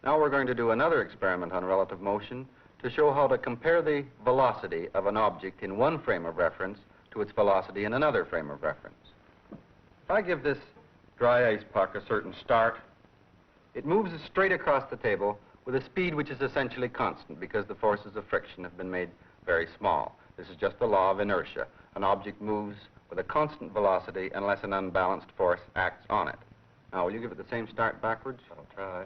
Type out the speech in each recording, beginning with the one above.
Now we're going to do another experiment on relative motion to show how to compare the velocity of an object in one frame of reference to its velocity in another frame of reference. If I give this dry ice puck a certain start, it moves straight across the table with a speed which is essentially constant because the forces of friction have been made very small. This is just the law of inertia. An object moves with a constant velocity unless an unbalanced force acts on it. Now, will you give it the same start backwards? I'll try.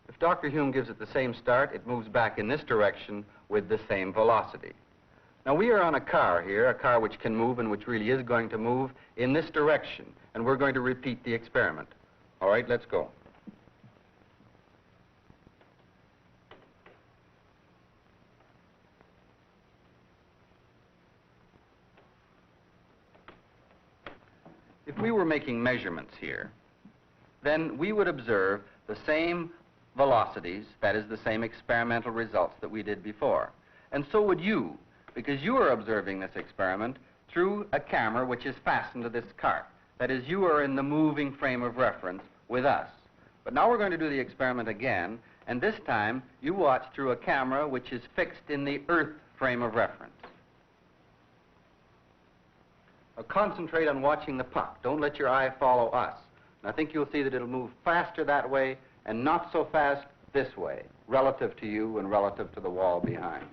If Dr. Hume gives it the same start, it moves back in this direction with the same velocity. Now, we are on a car here, a car which can move and which really is going to move in this direction, and we're going to repeat the experiment. All right, let's go. If we were making measurements here, then we would observe the same velocities, that is, the same experimental results that we did before. And so would you, because you are observing this experiment through a camera which is fastened to this cart. That is, you are in the moving frame of reference with us. But now we're going to do the experiment again, and this time you watch through a camera which is fixed in the Earth frame of reference. Now concentrate on watching the puck. Don't let your eye follow us. And I think you'll see that it'll move faster that way and not so fast this way, relative to you and relative to the wall behind.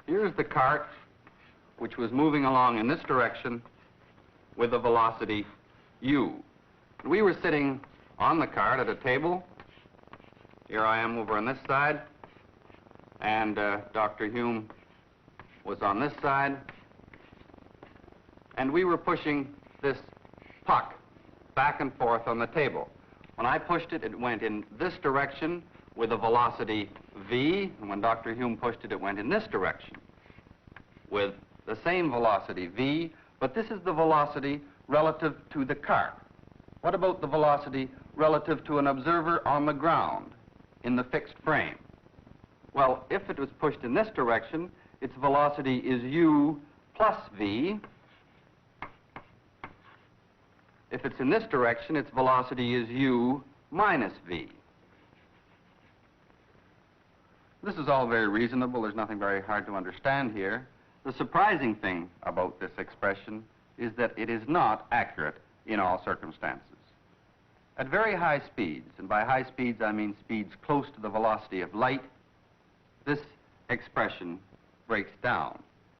Here's the cart, which was moving along in this direction with a velocity u. We were sitting on the cart at a table. Here I am over on this side, and Dr. Hume was on this side, and we were pushing this puck back and forth on the table. When I pushed it, it went in this direction with a velocity v, and when Dr. Hume pushed it, it went in this direction with the same velocity v, but this is the velocity relative to the cart. What about the velocity relative to an observer on the ground in the fixed frame? Well, if it was pushed in this direction, its velocity is u plus v. If it's in this direction, its velocity is u minus v. This is all very reasonable. There's nothing very hard to understand here. The surprising thing about this expression is that it is not accurate in all circumstances. At very high speeds, and by high speeds I mean speeds close to the velocity of light, this expression breaks down.